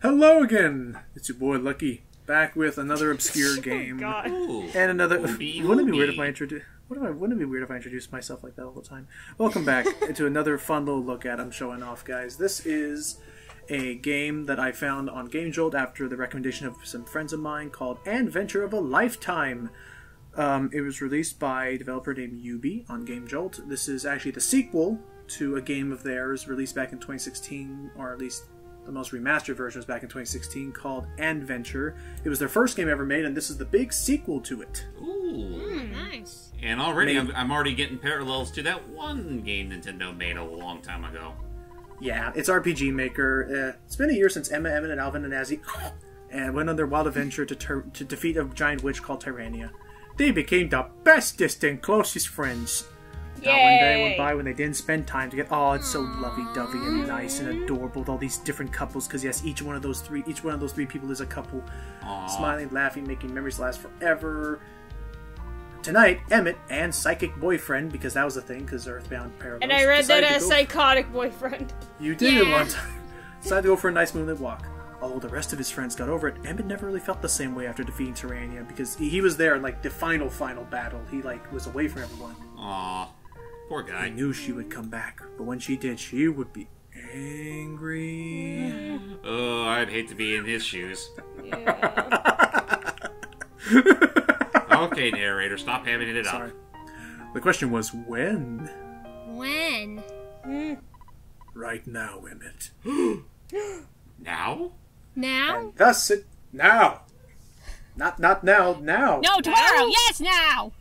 Hello again! It's your boy Lucky, back with another obscure game. God. And another... Yoobii. Wouldn't it be weird if I introduced myself like that all the time? Welcome back to another fun little look at I'm showing off, guys. This is a game that I found on Gamejolt after the recommendation of some friends of mine called Annventure of a Lifetime. It was released by a developer named Yoobii on Gamejolt. This is actually the sequel to a game of theirs released back in 2016, or at least the most remastered version was back in 2016, called Annventure. It was their first game ever made, and this is the big sequel to it. Ooh. Nice. And already I'm already getting parallels to that one game Nintendo made a long time ago. Yeah, it's RPG Maker. It's been a year since Emma, Emmett, and Alvin and Azzy went on their wild adventure to defeat a giant witch called Tyrannia. They became the bestest and closest friends. Not one day went by when they didn't spend time together. Oh, it's so lovey-dovey and nice and adorable with all these different couples. Because yes, each one of those three people is a couple, smiling, laughing, making memories last forever. Tonight, Emmett and psychic boyfriend, because that was a thing, because Earthbound parallels. And I read that as psychotic boyfriend. You did it one time. Decided to go for a nice moonlit walk. Although the rest of his friends got over it, Emmett never really felt the same way after defeating Tyrannia, because he was there in like the final battle. He like was away from everyone. Aww. Poor guy. I knew she would come back, but when she did, she would be angry. Oh, I'd hate to be in his shoes. Yeah. Okay, narrator, stop hamming it Sorry. up. The question was, when? When? Right now, Emmett. Now? Now? And thus it... Now! Not now, now! No, tomorrow! Yes, now!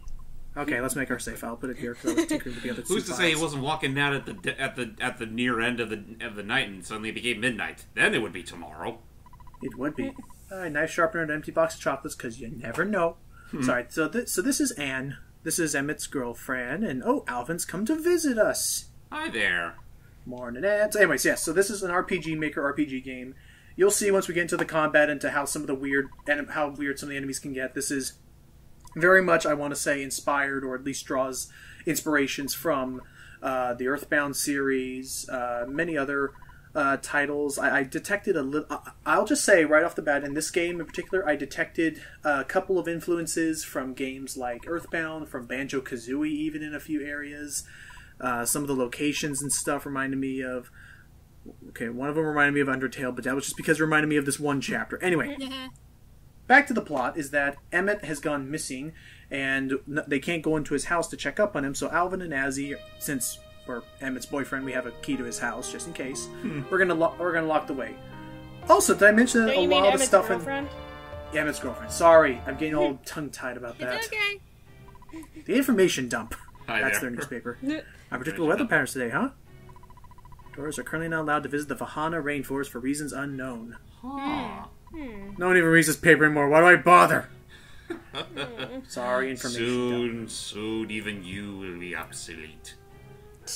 Okay, let's make our safe. I'll put it here because I was tinkering with the other two Who's to say he files. wasn't walking down at the near end of the night and suddenly it became midnight? Then it would be tomorrow. It would be. Knife sharpener and an empty box of chocolates, because you never know. Sorry, so this is Anne. This is Emmett's girlfriend, and oh, Alvin's come to visit us. Hi there. Morning, Anne. So anyways, yes, so this is an RPG Maker RPG game. You'll see once we get into the combat, into how some of the how weird some of the enemies can get. This is very much, I want to say, inspired, or at least draws inspirations from the Earthbound series, many other titles. I detected a little... I'll just say right off the bat, in this game in particular, I detected a couple of influences from games like Earthbound, from Banjo-Kazooie even in a few areas. Some of the locations and stuff reminded me of... Okay, one of them reminded me of Undertale, but that was just because it reminded me of this one chapter. Anyway, back to the plot is that Emmett has gone missing, and they can't go into his house to check up on him, so Alvin and Azzy, since we're Emmett's boyfriend, we have a key to his house, just in case. We're gonna lock the way. Also, did I mention that a lot of the stuff girlfriend? in... Emmett's girlfriend. Sorry, I'm getting all tongue-tied about that. It's okay. The information dump. Hi That's there. their newspaper. Unpredictable weather patterns today, huh? Tourists are currently not allowed to visit the muahaha rainforest for reasons unknown. Huh. No one even reads this paper anymore. Why do I bother? Sorry, information dump. Soon even you will be obsolete.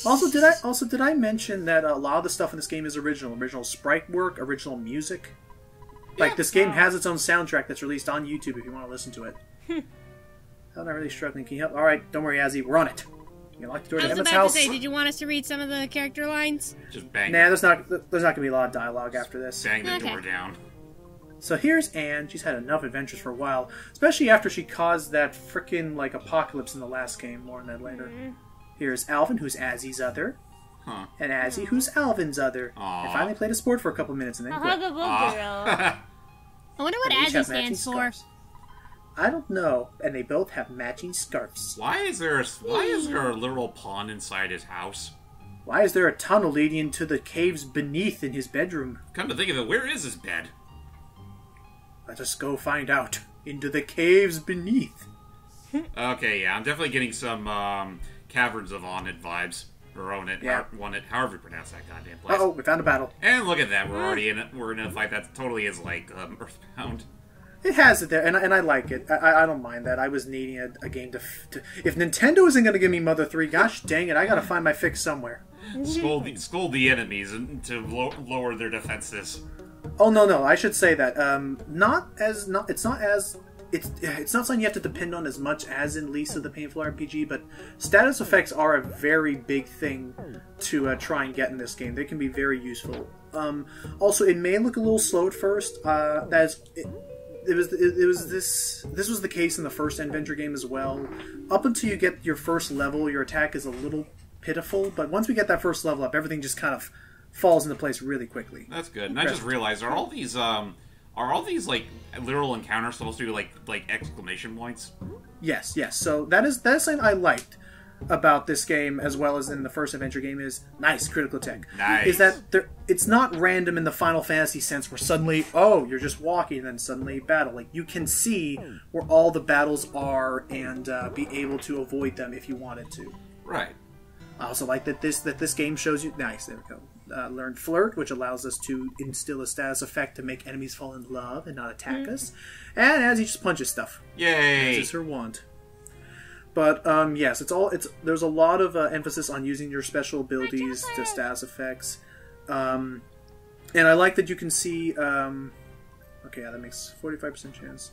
Also, did I mention that a lot of the stuff in this game is original sprite work, original music? Like, this game has its own soundtrack that's released on YouTube if you want to listen to it. I'm not really struggling. Can you help? Alright, don't worry, Azzy, we're on it. You lock the door to I was Emmett's about house. to say, did you want us to read some of the character lines? Just bang. Nah, there's not gonna be a lot of dialogue after this. Bang the Okay. door down. So here's Anne. She's had enough adventures for a while, especially after she caused that frickin' like apocalypse in the last game. More on that later. Here's Alvin, who's Azzy's other, Huh. and Azzy, who's Alvin's other. Aw. They finally played a sport for a couple minutes and then quit. girl. Ah. I wonder what They each Azzy have matching stands for. scarves. I don't know, and they both have matching scarves. Why is there a literal pond inside his house? Why is there a tunnel leading into the caves beneath in his bedroom? Come to think of it, where is his bed? Let us go find out. Into the caves beneath. Okay, yeah, I'm definitely getting some Caverns of Onit vibes. Or Onit, Yeah. however you pronounce that goddamn place. Uh-oh, we found a battle. And look at that, we're in a fight that totally is like Earthbound. It has it there, and I like it. I don't mind that. I was needing a game to... If Nintendo isn't going to give me Mother 3, gosh dang it, I got to find my fix somewhere. Scold the enemies to lower their defenses. Oh, no, I should say that. It's not something you have to depend on as much as in Lisa the Painful RPG, but status effects are a very big thing to try and get in this game. They can be very useful. Also, it may look a little slow at first. This was the case in the first Annventure game as well. Up until you get your first level, your attack is a little pitiful, but once we get that first level up, everything just kind of falls into place really quickly. That's good. And I just realized, are all these like literal encounters supposed to be like exclamation points? Yes. So that's something I liked about this game, as well as in the first Adventure game, is nice critical tech. Nice. Is that it's not random in the Final Fantasy sense, where suddenly, oh, you're just walking, and then suddenly battle. Like, you can see where all the battles are and be able to avoid them if you wanted to. Right. I also like that this game shows you. Nice, there we go. Learn Flirt, which allows us to instill a status effect to make enemies fall in love and not attack us. And as he just punches stuff. Yay! This is her wand. But yes, there's a lot of emphasis on using your special abilities to status effects, and I like that you can see. Okay, yeah, that makes 45% chance.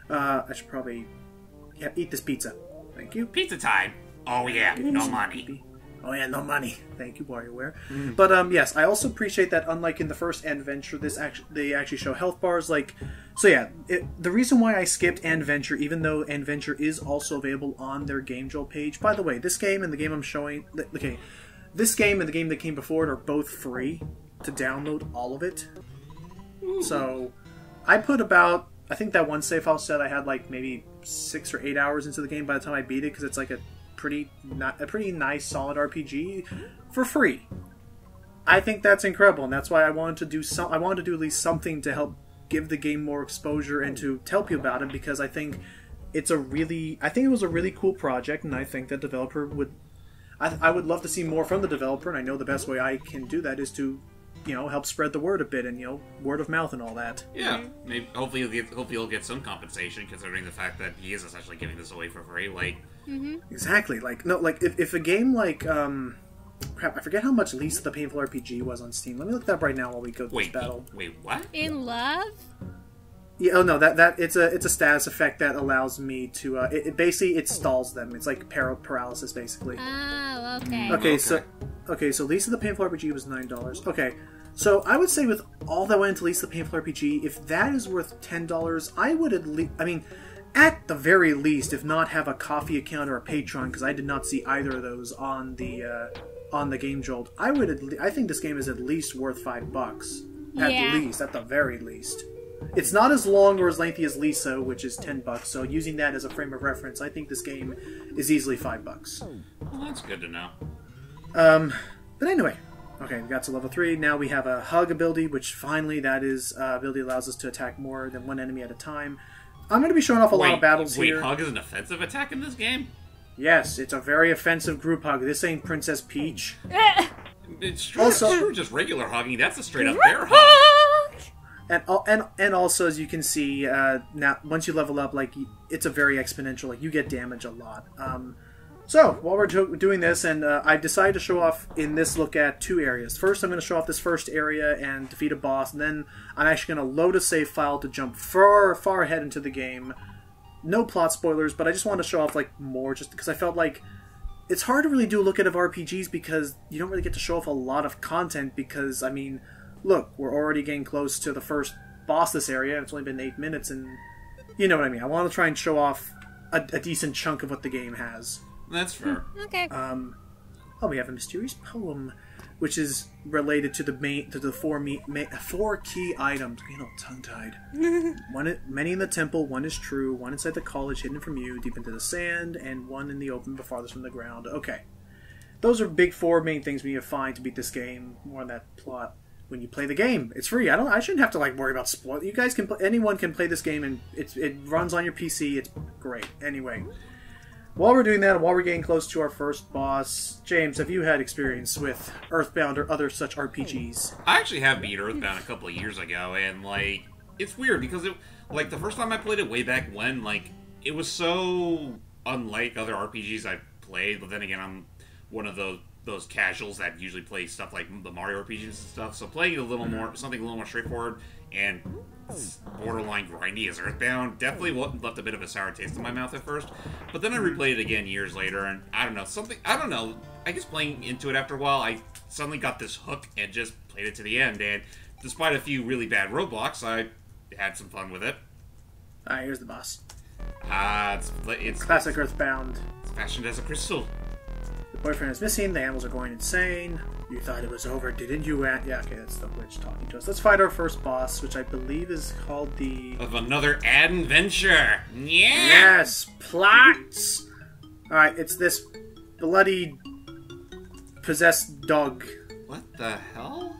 I should probably eat this pizza. Thank you. Pizza time. Oh yeah, no money. Oh yeah, no money. Thank you, WarioWare. But yes, I also appreciate that. Unlike in the first Annventure, they actually show health bars. The reason why I skipped Annventure, even though Annventure is also available on their Gamejolt page. By the way, this game and the game I'm showing, this game and the game that came before it are both free to download, all of it. So I put about, I think that one save file said I had like maybe 6 or 8 hours into the game by the time I beat it, because it's like a pretty nice, solid RPG for free. I think that's incredible, and that's why I wanted to do at least something to help give the game more exposure and to tell people about it, because I think it was a really cool project, and I think the developer would. I would love to see more from the developer, and I know the best way I can do that is to, help spread the word a bit, and word of mouth and all that. Yeah, maybe hopefully he'll get some compensation, considering the fact that he is essentially giving this away for free. Exactly. If a game like crap, I forget how much Lisa the Painful RPG was on Steam. Let me look that up right now while we go through this battle. Wait, what? In love? Yeah. Oh no, that it's a status effect that allows me to. It basically stalls them. It's like paralysis, basically. Oh, okay. Okay, so Lisa the Painful RPG was $9. Okay, so I would say with all that went into Lisa the Painful RPG, if that is worth $10, I would at the very least, if not have a Coffee account or a Patreon, because I did not see either of those on the Gamejolt. I think this game is at least worth $5. At the very least. It's not as long or as lengthy as Lisa, which is $10. So using that as a frame of reference, I think this game is easily $5. Well, that's good to know. But anyway, okay, we got to level 3. Now we have a Hug ability, which finally ability allows us to attack more than one enemy at a time. I'm going to be showing off a lot of battles here. Wait, Hug is an offensive attack in this game? Yes, it's a very offensive group hug. This ain't Princess Peach. It's true, just regular hugging. That's a straight up bear hug. And also, as you can see, now once you level up, it's a very exponential. You get damage a lot. So while we're doing this, and I decided to show off in this look at 2 areas. First, I'm going to show off this first area and defeat a boss, and then I'm actually going to load a save file to jump far ahead into the game. No plot spoilers, but I just want to show off more, just because I felt like it's hard to really do a look at of RPGs because you don't really get to show off a lot of content. Because look, we're already getting close to the first boss this area. It's only been 8 minutes, and you know what I mean. I want to try and show off a decent chunk of what the game has. That's fair. Okay. We have a mysterious poem, which is related to the 4 key items. Tongue-tied. Many in the temple, one is true, one inside the college, hidden from you, deep into the sand, and one in the open, but farthest from the ground. Okay. Those are big 4 main things we need to find to beat this game. More on that plot when you play the game. It's free. I shouldn't have to worry about spoil. You guys can anyone can play this game, and it runs on your PC. It's great. Anyway. While we're doing that, while we're getting close to our first boss, James, have you had experience with Earthbound or other such RPGs? I actually have beat Earthbound a couple of years ago, and it's weird because the first time I played it way back when, it was so unlike other RPGs I've played. But then again, I'm one of those casuals that usually play stuff like the Mario RPGs and stuff. So playing something a little more straightforward, and borderline grindy as Earthbound. Definitely left a bit of a sour taste in my mouth at first, but then I replayed it again years later, and I don't know. I guess playing into it after a while, I suddenly got this hook and just played it to the end. And despite a few really bad roadblocks, I had some fun with it. All right, here's the boss. It's Classic Earthbound. It's fashioned as a crystal. The boyfriend is missing. The animals are going insane. You thought it was over, didn't you, Aunt? Yeah, okay, that's the witch talking to us. Let's fight our first boss, which I believe is called the... Of another Annventure! Yeah! Yes! Plots! Alright, it's this bloody... possessed dog. What the hell?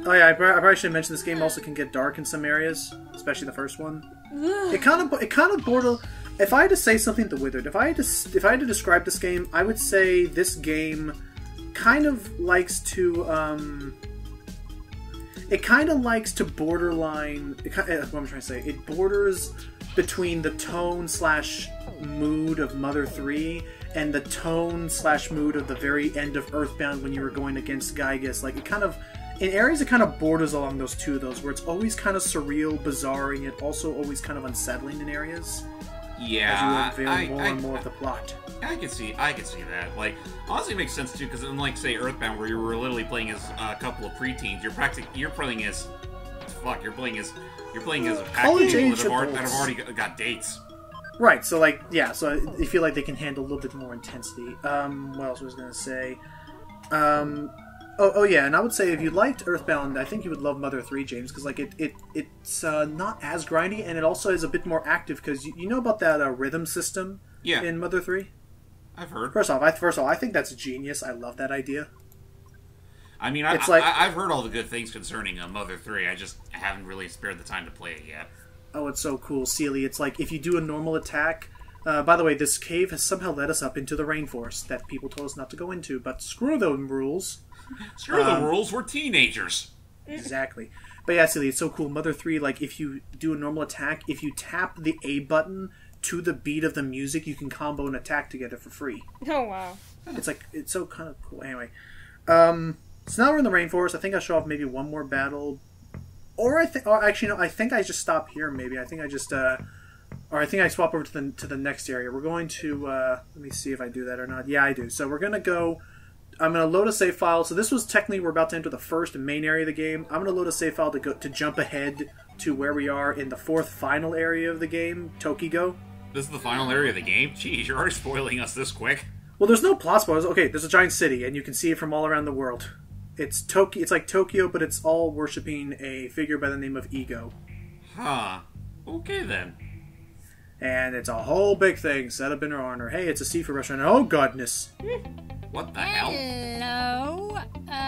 Oh yeah, I probably should mention this game also can get dark in some areas, especially the first one. It kind of border... If I had to say something to Withered, if I had to describe this game, I would say this game kind of likes to borderline. What I'm trying to say, it borders between the tone / mood of Mother 3 and the tone / mood of the very end of Earthbound when you were going against Gygas. Like, it kind of, in areas, it kind of borders along those two of those, where it's always kind of surreal, bizarre, and yet also always kind of unsettling in areas. Yeah, as you unveil more and more of the plot. I can see that. Like, honestly, it makes sense too, because unlike, say, Earthbound, where you were literally playing as a couple of preteens, you're playing as a pack of people that have already got dates. Right. So, like, yeah. So I feel like they can handle a little bit more intensity. What else was I gonna say? Oh yeah, and I would say if you liked Earthbound, I think you would love Mother 3, James, because like it's not as grindy, and it also is a bit more active, because you know about that rhythm system in Mother 3? I've heard. First off, I think that's genius. I love that idea. I mean, I've heard all the good things concerning Mother 3. I just haven't really spared the time to play it yet. Oh, it's so cool, Sealy. It's like if you do a normal attack. By the way, this cave has somehow led us up into the rainforest that people told us not to go into, but screw them rules. Screw the rules, we're teenagers. Exactly. But yeah, Silly, it's so cool. Mother 3, like, if you do a normal attack, if you tap the A button to the beat of the music, you can combo an attack together for free. Oh, wow. It's like, it's so kind of cool. Anyway. So now we're in the rainforest. I think I'll show off maybe one more battle. Or actually, no, I think I just stop here, maybe. I think I just, or I think I swap over to the next area. We're going to, let me see if I do that or not. Yeah, I do. So we're going to go... I'm going to load a save file. So this was technically, we're about to enter the first main area of the game. I'm going to load a save file to jump ahead to where we are in the fourth final area of the game, Tokigo. This is the final area of the game? Jeez, you're already spoiling us this quick. Well, there's no plot spoilers. Okay, there's a giant city, and you can see it from all around the world. It's like Tokyo, but it's all worshipping a figure by the name of Ego. Huh. Okay, then. And it's a whole big thing set up in her honor. Hey, it's a seafood restaurant. Oh, goodness. What the hell? Hello.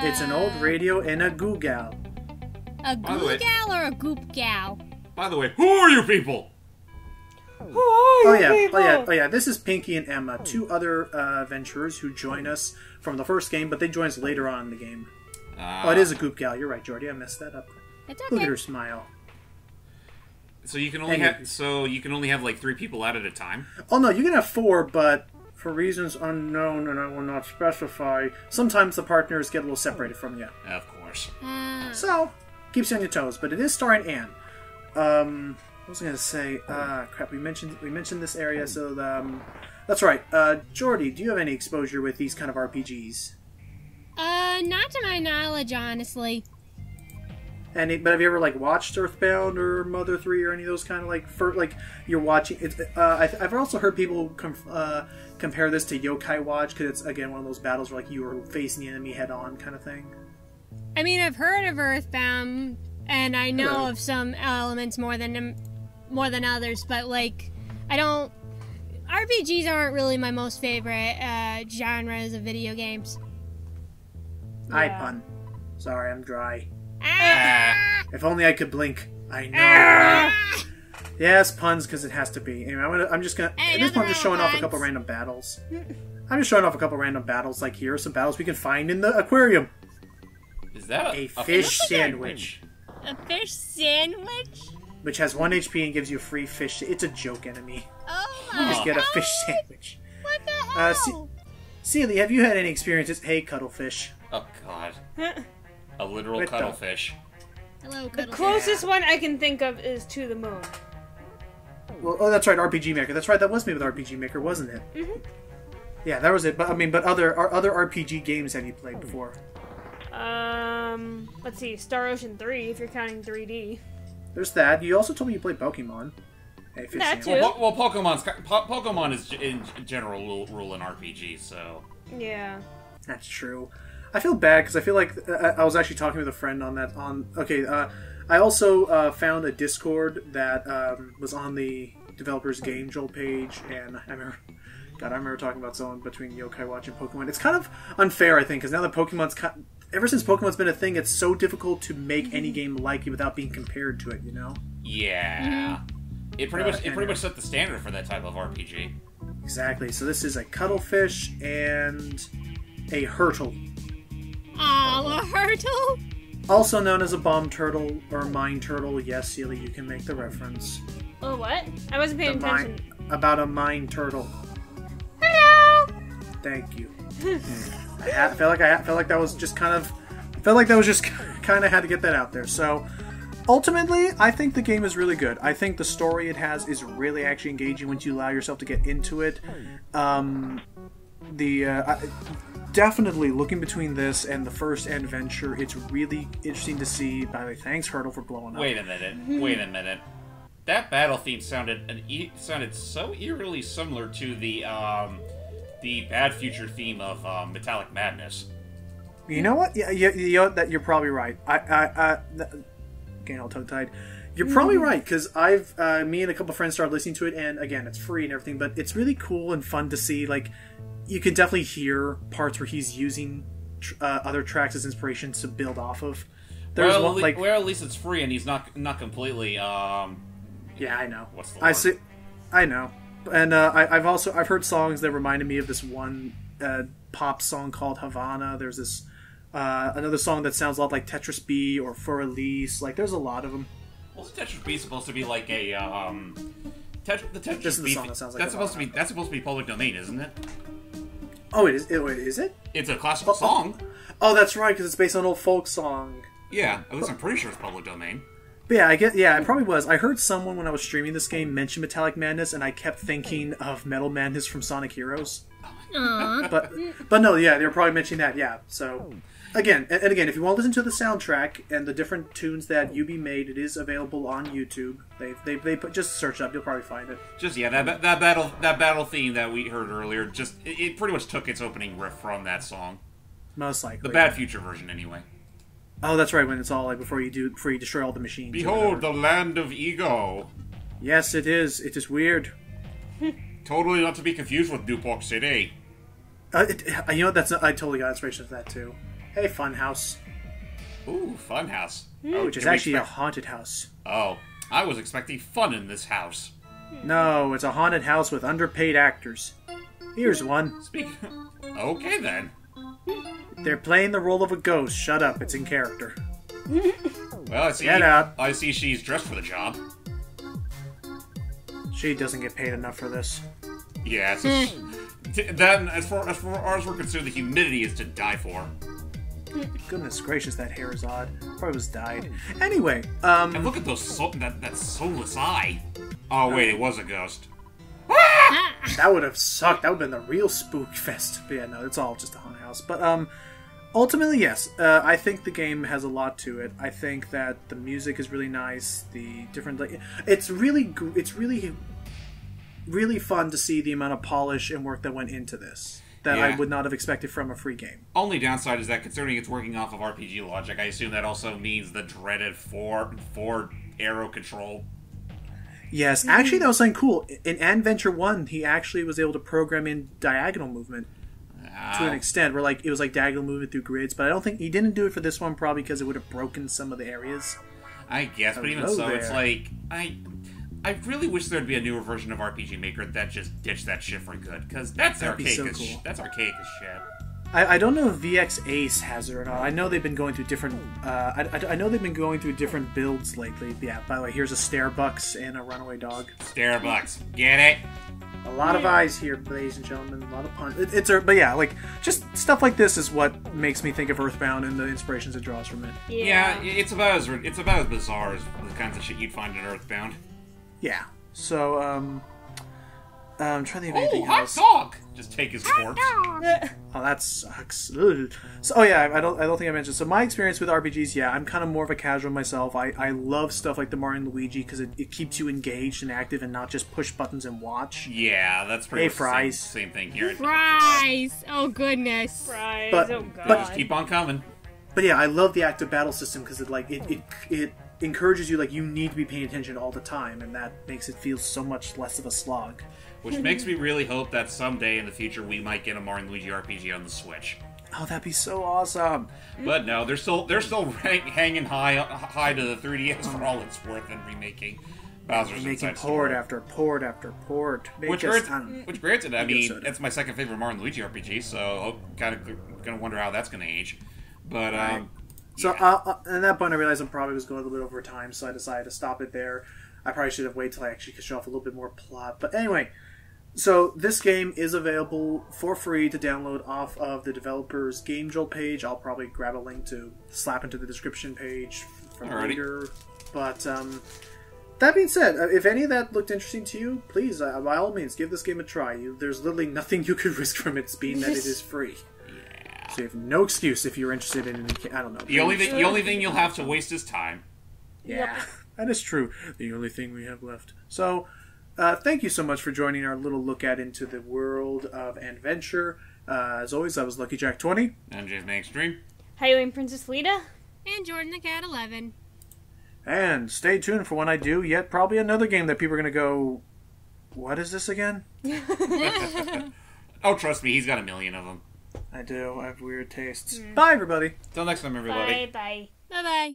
It's an old radio and a goo gal. A goo gal or a goop gal? By the way, who are you people? Oh yeah. This is Pinky and Emma, two other adventurers who join us from the first game, but they join us later on in the game. It is a goop gal. You're right, Jordy. I messed that up. It's okay. Look at her smile. So you can only have like 3 people out at a time. Oh no, you can have 4, but for reasons unknown and I will not specify, sometimes the partners get a little separated from you. Of course. So keeps you on your toes, but it is starring Anne. What was I gonna say? Crap. We mentioned this area, so that's right. Jordy, do you have any exposure with these kind of RPGs? Not to my knowledge, honestly. But have you ever like watched Earthbound or Mother 3 or any of those kind of like you're watching? I've also heard people compare this to Yokai Watch, because it's again one of those battles where like you are facing the enemy head on kind of thing. I mean, I've heard of Earthbound, and I know of some elements more than others, but like RPGs aren't really my most favorite genres of video games. I pun. Sorry, I'm dry. If Ah! only I could blink. I know. Yes, puns, because it has to be. Anyway, I'm just gonna. At this point, I'm just showing off a couple random battles. Like here are some battles we can find in the aquarium. Is that a fish sandwich? A fish sandwich? Which has 1 HP and gives you a free fish. It's a joke enemy. Oh You just get a fish sandwich. What the hell? Celie, have you had any experiences? Hey, cuttlefish. Oh God. A literal cuttlefish. Hello, The Cuddle. closest one I can think of is To the Moon. Well, oh, that's right, RPG Maker. That's right, that was made with RPG Maker, wasn't it? Mm-hmm. Yeah, that was it. But I mean, but other RPG games have you played before? Let's see, Star Ocean 3, if you're counting 3D. There's that. You also told me you played Pokemon. Hey, That Fishing. too. Well, Pokemon is in general rule in RPG, so Yeah. That's true. I feel bad because I feel like I was actually talking with a friend on that. I also found a Discord that was on the developers Gamejolt page, and I remember talking about someone between Yokai Watch and Pokemon. It's kind of unfair, I think, because now that Pokemon's ever since Pokemon's been a thing, it's so difficult to make any game like it without being compared to it. You know? yeah, it pretty much set the standard for that type of RPG. Exactly. So this is a cuttlefish and a hurtle, Aw, a hurtle? also known as a bomb turtle or mine turtle. Yes, Sealy, you can make the reference. Oh, what? I wasn't paying attention. About a mine turtle. Hello! Thank you. I felt like that was just kind of had to get that out there. So ultimately, I think the game is really good. I think the story it has is really actually engaging once you allow yourself to get into it. Definitely looking between this and the first Annventure, it's really interesting to see. By the way, thanks Hurdle for blowing up. Wait a minute. That battle theme sounded so eerily similar to the Bad Future theme of Metallic Madness. You know what? Yeah, you know that you're probably right. Getting all tongue-tied. You're probably right, because me and a couple friends started listening to it, and again, it's free and everything, but it's really cool and fun to see. Like, you can definitely hear parts where he's using other tracks as inspiration to build off of. Well, at least it's free, and he's not completely. Yeah, I know. What's the word? I know, and I've heard songs that reminded me of this one pop song called Havana. There's this another song that sounds a lot like Tetris B or For Elise. Like, there's a lot of them. Well, Tetris B is supposed to be like a the Tetris This is the B song that sounds like that's Havana. supposed to be public domain, isn't it? Oh, it is. Is it? It's a classical song. Oh, that's right, because it's based on an old folk song. Yeah, at least I'm pretty sure it's public domain. But yeah, it probably was. I heard someone when I was streaming this game mention Metallic Madness, and I kept thinking of Metal Madness from Sonic Heroes. Aw. But no, yeah, they were probably mentioning that. Yeah, so again, if you want to listen to the soundtrack and the different tunes that Yoobii made, it is available on YouTube. They put, just search it up, you'll probably find it. Just that battle theme that we heard earlier. Just it pretty much took its opening riff from that song. Most likely, The Bad Future version, anyway. Oh, that's right. When it's all like before you destroy all the machines. Behold the land of ego. Yes, it is. It is weird. Totally not to be confused with Newport City. You know, I totally got inspiration for that too. Hey, Funhouse. Ooh, Funhouse. Which is actually a haunted house. Oh, I was expecting fun in this house. No, it's a haunted house with underpaid actors. Here's one. Okay, then. They're playing the role of a ghost. Shut up, it's in character. Well, Get out. I see she's dressed for the job. She doesn't get paid enough for this. Yeah, then as far as we're concerned, the humidity is to die for. Goodness gracious, that hair is odd. Probably was dyed. Anyway, And look at those that soulless eye. Oh wait, it was a ghost. that would have sucked. That would have been the real spook fest. But yeah, no, it's all just a haunted house. But ultimately, yes, I think the game has a lot to it. I think that the music is really nice. The different, it's really fun to see the amount of polish and work that went into this that I would not have expected from a free game. Only downside is that considering it's working off of RPG logic, I assume that also means the dreaded four arrow control. Yes, actually that was something cool. In Annventure 1, he actually was able to program in diagonal movement to an extent, where it was like diagonal movement through grids, but I don't think he didn't do it for this one, probably because it would have broken some of the areas. I guess, but even so, it's like I really wish there'd be a newer version of RPG Maker that just ditched that shit for good, because that's archaic as cool. That's archaic as shit. I don't know if VX Ace has it or not. I know they've been going through different. I know they've been going through different builds lately. Yeah. By the way, here's a Starbucks and a Runaway Dog. Starbucks, get it? A lot of eyes here, ladies and gentlemen. A lot of puns. But yeah, like just stuff like this is what makes me think of Earthbound and the inspirations it draws from it. Yeah, it's about as bizarre as the kinds of shit you'd find in Earthbound. Yeah. So I'm trying to think of anything hot else. dog! Just take his corpse. Oh, that sucks. Ugh. So, yeah, I don't think I mentioned. So my experience with RPGs, yeah, I'm kind of more of a casual myself. I love stuff like the Mario and Luigi because it keeps you engaged and active and not just push buttons and watch. Yeah, that's pretty much the same thing here. Fries! Oh, goodness. Fries, But- oh god. but- Just keep on coming. But yeah, I love the active battle system because it encourages you, like, you need to be paying attention all the time, and that makes it feel so much less of a slog. Which makes me really hope that someday in the future we might get a Mario and Luigi RPG on the Switch. Oh, that'd be so awesome. But no, they're still hanging high to the 3DS for all it's worth and remaking Bowser's Making Inside port Story. after port after port. Which granted, I mean, so. that's my second favorite Mario and Luigi RPG, so I'm kind of gonna wonder how that's gonna age. But So, yeah. at that point, I realized I probably was going a little bit over time, so I decided to stop it there. I probably should have waited till I actually could show off a little bit more plot. But anyway, so this game is available for free to download off of the developer's Gamejolt page. I'll probably grab a link to slap into the description page from later. But that being said, if any of that looked interesting to you, please, by all means, give this game a try. There's literally nothing you could risk from its being that it is free. So you have no excuse if you're interested in, I don't know. The only thing you'll have to waste is time. Yeah, that is true. The only thing we have left. So, thank you so much for joining our little look at into the world of Annventure. As always, I was Lucky Jack 20. I'm James May Extreme. Highway Princess Lita. And Jordan the Cat 11. And stay tuned for when I do yet probably another game that people are going to go, what is this again? Oh, trust me, he's got a million of them. I do. I have weird tastes. Bye, everybody. Till next time, everybody. Bye bye. Bye-bye.